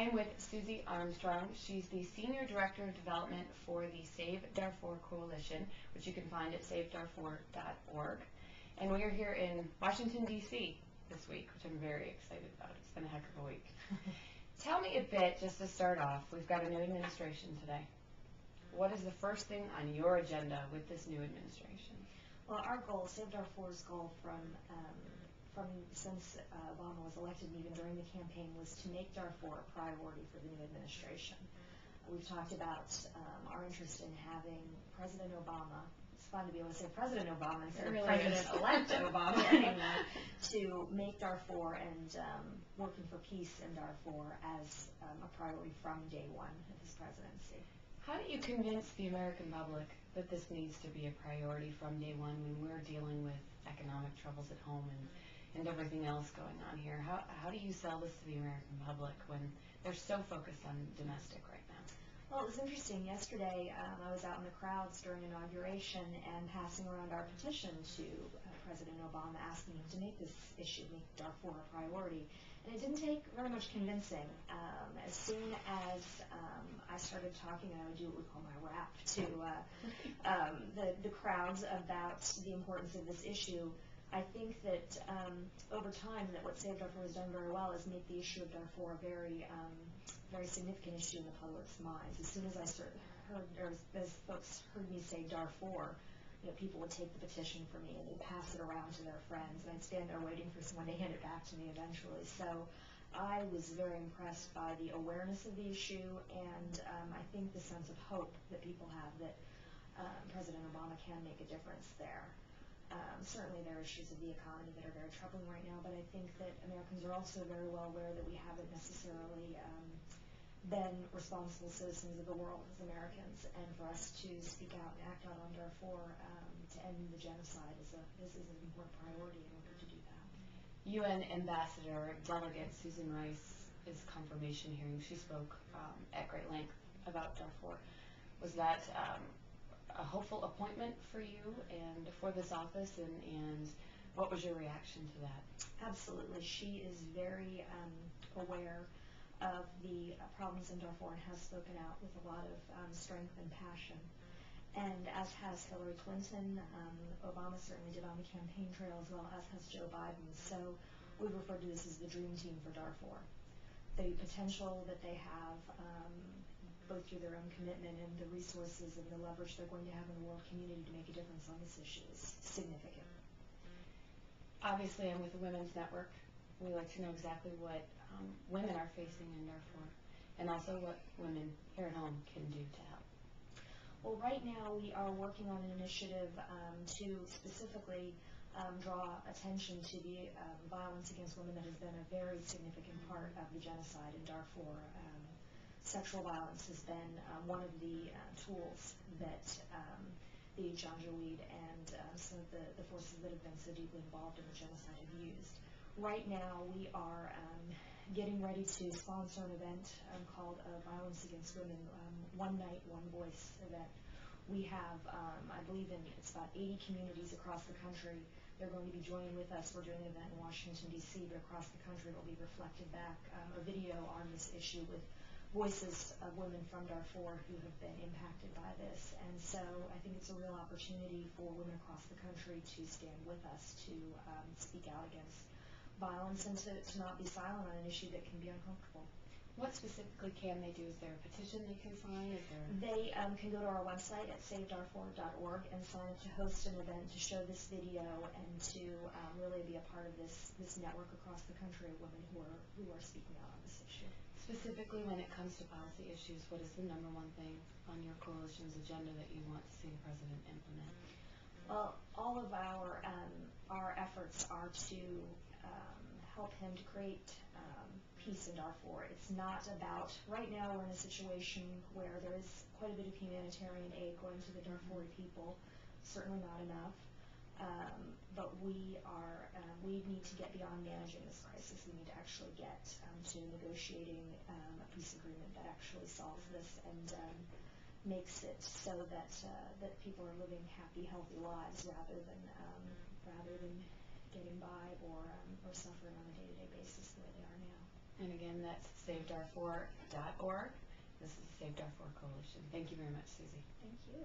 I'm with Susie Armstrong. She's the Senior Director of Development for the Save Darfur Coalition, which you can find at savedarfur.org. And we are here in Washington, D.C. this week, which I'm very excited about. It's been a heck of a week. Tell me a bit, just to start off, we've got a new administration today. What is the first thing on your agenda with this new administration? Well, our goal, Save Darfur's goal since Obama was elected and even during the campaign was to make Darfur a priority for the new administration. We've talked about our interest in having President Obama, it's fun to be able to say President Obama instead of President-elect Obama anymore, to make Darfur and working for peace in Darfur as a priority from day one of his presidency. How do you convince the American public that this needs to be a priority from day one when we're dealing with economic troubles at home and everything else going on here? How do you sell this to the American public when they're so focused on domestic right now? Well, it was interesting. Yesterday, I was out in the crowds during inauguration and passing around our petition to President Obama, asking him to make this issue, make Darfur a priority. And it didn't take very much convincing. As soon as I started talking, I would do what we call my rap to the crowds about the importance of this issue. I think that over time, that what Save Darfur has done very well is make the issue of Darfur a very significant issue in the public's minds. As soon as I heard, or as folks heard me say Darfur, people would take the petition from me and they'd pass it around to their friends, and I'd stand there waiting for someone to hand it back to me eventually. So I was very impressed by the awareness of the issue, and I think the sense of hope that people have that President Obama can make a difference there. Certainly there are issues of the economy that are very troubling right now, but I think that Americans are also very well aware that we haven't necessarily been responsible citizens of the world as Americans, and for us to speak out and act out on Darfur to end the genocide is an important priority in order to do that. UN Ambassador Delegate Susan Rice's confirmation hearing, she spoke at great length about Darfur. Was that a hopeful appointment for you and for this office, and what was your reaction to that? Absolutely. She is very aware of the problems in Darfur and has spoken out with a lot of strength and passion. And as has Hillary Clinton, Obama certainly did on the campaign trail, as well as has Joe Biden. So we refer to this as the dream team for Darfur. The potential that they have, both through their own commitment and the resources and the leverage they're going to have in the world community to make a difference on this issue is significant. Obviously, I'm with the Women's Network. We like to know exactly what women are facing in Darfur, and also what women here at home can do to help. Well, right now we are working on an initiative to specifically draw attention to the violence against women that has been a very significant part of the genocide in Darfur. Sexual violence has been one of the tools that the Janjaweed and some of the forces that have been so deeply involved in the genocide have used. Right now we are getting ready to sponsor an event called Violence Against Women, One Night, One Voice event. We have, I believe it's about 80 communities across the country. They're going to be joining with us. We're doing an event in Washington, D.C., but across the country it'll be reflected back, a video on this issue with voices of women from Darfur who have been impacted by this. And so I think it's a real opportunity for women across the country to stand with us, to speak out against violence, and to not be silent on an issue that can be uncomfortable. What specifically can they do? Is there a petition they can sign? They can go to our website at savedarfur.org and sign up to host an event to show this video and to really be a part of this network across the country of women who are speaking out on this issue. Specifically when it comes to policy issues, what is the number one thing on your coalition's agenda that you want to see the president implement? Well, all of our efforts are to help him to create peace in Darfur. It's not about, right now we're in a situation where there is quite a bit of humanitarian aid going to the Darfuri people, certainly not enough, but we need to get beyond managing this crisis. We need to actually get to negotiating a peace agreement that actually solves this and makes it so that people are living happy, healthy lives rather than getting by or suffering on a day-to-day basis the way they are now. And again, that's savedarfur.org. This is the Save Darfur Coalition. Thank you very much, Susie. Thank you.